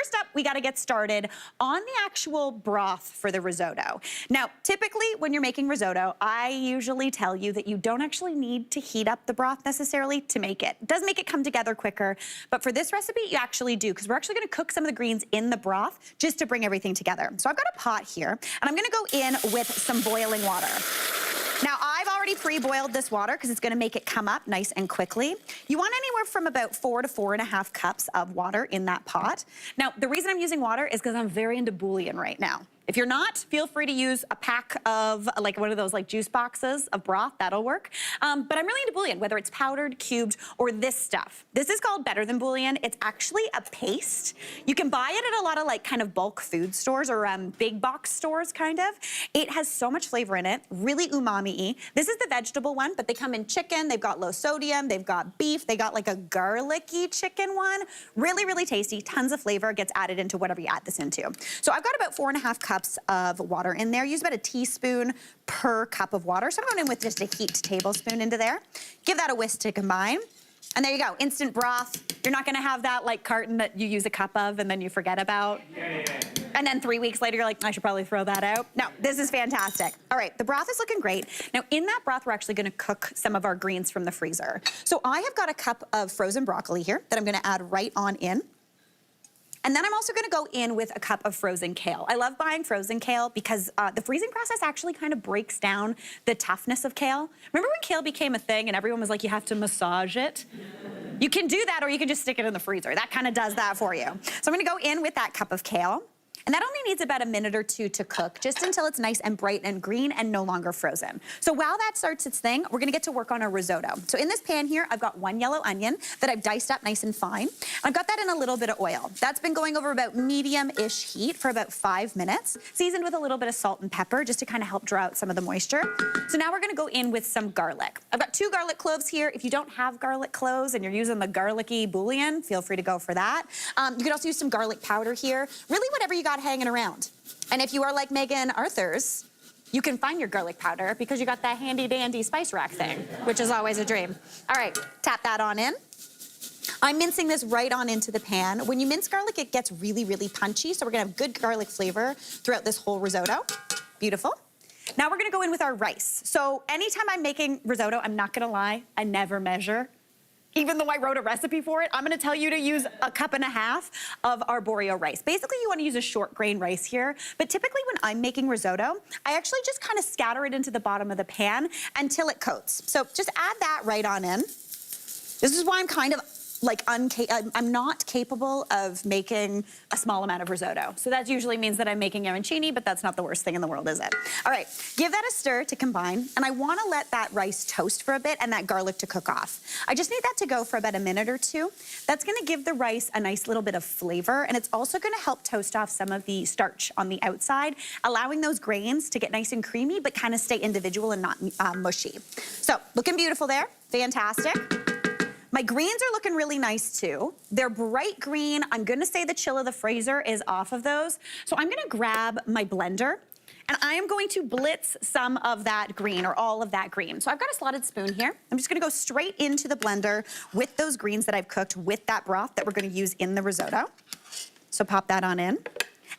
first up, we gotta get started on the actual broth for the risotto. Now, typically when you're making risotto, I usually tell you that you don't actually need to heat up the broth necessarily to make it. It does make it come together quicker, but for this recipe, you actually do, because we're actually gonna cook some of the greens in the broth just to bring everything together. So I've got a pot here, and I'm gonna go in with some boiling water. Now, I've already pre-boiled this water because it's gonna make it come up nice and quickly. You want anywhere from about 4 to 4.5 cups of water in that pot. Now, the reason I'm using water is because I'm very into bouillon right now. If you're not, feel free to use a pack of, like one of those like juice boxes of broth, that'll work. But I'm really into bouillon, whether it's powdered, cubed, or this stuff. This is called Better Than Bouillon. It's actually a paste. You can buy it at a lot of like kind of bulk food stores or big box stores kind of. It has so much flavor in it, really umami-y. This is the vegetable one, but they come in chicken, they've got low sodium, they've got beef, they got like a garlicky chicken one. Really, really tasty, tons of flavor, gets added into whatever you add this into. So I've got about 4.5 cups of water in there. Use about a teaspoon per cup of water. So I'm going in with just a heaped tablespoon into there. Give that a whisk to combine. And there you go, instant broth. You're not gonna have that like carton that you use a cup of and then you forget about. And then 3 weeks later, you're like, I should probably throw that out. No, this is fantastic. All right, the broth is looking great. Now in that broth, we're actually gonna cook some of our greens from the freezer. So I have got a cup of frozen broccoli here that I'm gonna add right on in. And then I'm also gonna go in with a cup of frozen kale. I love buying frozen kale because the freezing process actually kind of breaks down the toughness of kale. Remember when kale became a thing and everyone was like, you have to massage it? You can do that or you can just stick it in the freezer. That kind of does that for you. So I'm gonna go in with that cup of kale. And that only needs about a minute or two to cook, just until it's nice and bright and green and no longer frozen. So while that starts its thing, we're gonna get to work on our risotto. So in this pan here, I've got 1 yellow onion that I've diced up nice and fine. I've got that in a little bit of oil. That's been going over about medium-ish heat for about 5 minutes, seasoned with a little bit of salt and pepper just to kind of help draw out some of the moisture. So now we're gonna go in with some garlic. I've got 2 garlic cloves here. If you don't have garlic cloves and you're using the garlicky bouillon, feel free to go for that. You can also use some garlic powder here. Really whatever you got hanging around. And if you are like Megan Arthur's, you can find your garlic powder because you got that handy dandy spice rack thing, which is always a dream. All right, tap that on in. I'm mincing this right on into the pan. When you mince garlic, it gets really, really punchy, so we're gonna have good garlic flavor throughout this whole risotto. Beautiful. Now we're gonna go in with our rice. So anytime I'm making risotto, I'm not gonna lie, I never measure. Even though I wrote a recipe for it, I'm gonna tell you to use 1.5 cups of arborio rice. Basically, you wanna use a short grain rice here, but typically when I'm making risotto, I actually just kind of scatter it into the bottom of the pan until it coats. So just add that right on in. This is why I'm kind of like, I'm not capable of making a small amount of risotto. So that usually means that I'm making arancini, but that's not the worst thing in the world, is it? All right, give that a stir to combine, and I wanna let that rice toast for a bit and that garlic to cook off. I just need that to go for about a minute or two. That's gonna give the rice a nice little bit of flavor, and it's also gonna help toast off some of the starch on the outside, allowing those grains to get nice and creamy, but kind of stay individual and not mushy. So, looking beautiful there, fantastic. My greens are looking really nice too. They're bright green. I'm gonna say the chill of the freezer is off of those. So I'm gonna grab my blender and I am going to blitz some of that green or all of that green. So I've got a slotted spoon here. I'm just gonna go straight into the blender with those greens that I've cooked with that broth that we're gonna use in the risotto. So pop that on in.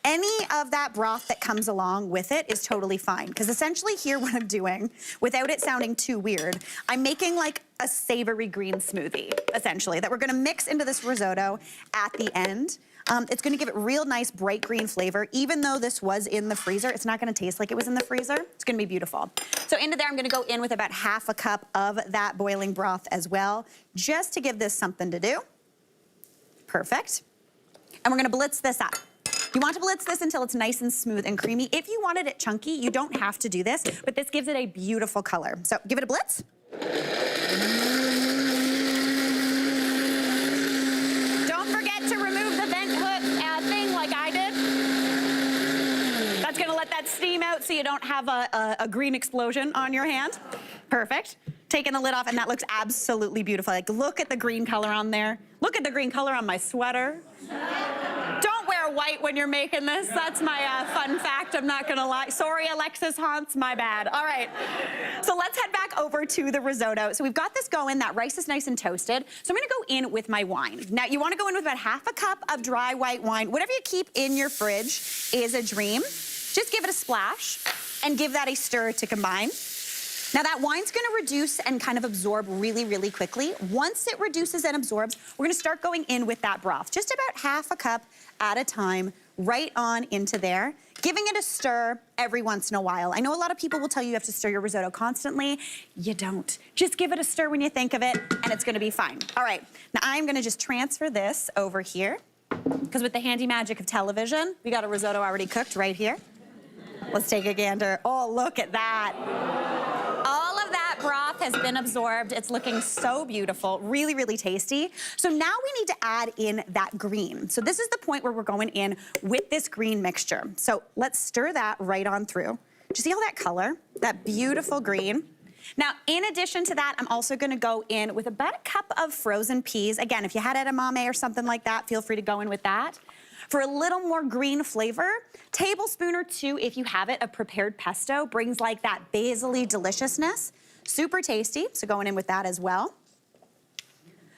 Any of that broth that comes along with it is totally fine, because essentially here what I'm doing, without it sounding too weird, I'm making like a savory green smoothie, essentially, that we're gonna mix into this risotto at the end. It's gonna give it real nice bright green flavor. Even though this was in the freezer, it's not gonna taste like it was in the freezer. It's gonna be beautiful. So into there, I'm gonna go in with about 1/2 cup of that boiling broth as well, just to give this something to do. Perfect. And we're gonna blitz this up. You want to blitz this until it's nice and smooth and creamy. If you wanted it chunky, you don't have to do this, but this gives it a beautiful color. So give it a blitz. Don't forget to remove the vent hood thing like I did. That's gonna let that steam out so you don't have a green explosion on your hand. Perfect. Taking the lid off, and that looks absolutely beautiful. Like, look at the green color on there. Look at the green color on my sweater. Don't wear white when you're making this. That's my fun fact, I'm not gonna lie. Sorry, Alexis Hans, my bad. All right, so let's head back over to the risotto. So we've got this going, that rice is nice and toasted. So I'm gonna go in with my wine. Now you wanna go in with about half a cup of dry white wine. Whatever you keep in your fridge is a dream. Just give it a splash and give that a stir to combine. Now that wine's gonna reduce and kind of absorb really, really quickly. Once it reduces and absorbs, we're gonna start going in with that broth. Just about half a cup at a time, right on into there. Giving it a stir every once in a while. I know a lot of people will tell you have to stir your risotto constantly. You don't. Just give it a stir when you think of it, and it's gonna be fine. All right, now I'm gonna just transfer this over here, because with the handy magic of television, we got a risotto already cooked right here. Let's take a gander. Oh, look at that. All of that broth has been absorbed. It's looking so beautiful, really, really tasty. So now we need to add in that green. So this is the point where we're going in with this green mixture. So let's stir that right on through. Do you see all that color? That beautiful green. Now, in addition to that, I'm also gonna go in with about a cup of frozen peas. Again, if you had edamame or something like that, feel free to go in with that. For a little more green flavor, tablespoon or two, if you have it, of prepared pesto brings like that basil-y deliciousness. Super tasty, so going in with that as well.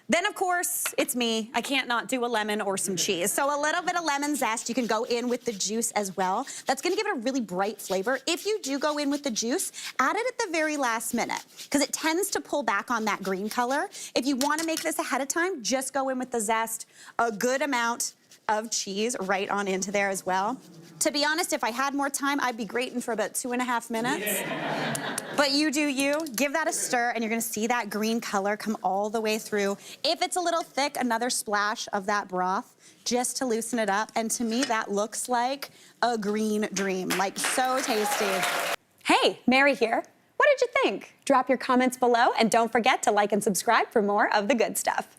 Then, of course, it's me. I can't not do a lemon or some cheese. So a little bit of lemon zest. You can go in with the juice as well. That's gonna give it a really bright flavor. If you do go in with the juice, add it at the very last minute, because it tends to pull back on that green color. If you wanna make this ahead of time, just go in with the zest, a good amount of cheese right on into there as well. To be honest, if I had more time, I'd be grating for about 2.5 minutes. Yeah. But you do you. Give that a stir, and you're gonna see that green color come all the way through. If it's a little thick, another splash of that broth just to loosen it up. And to me, that looks like a green dream, like so tasty. Hey, Mary here. What did you think? Drop your comments below, and don't forget to like and subscribe for more of the good stuff.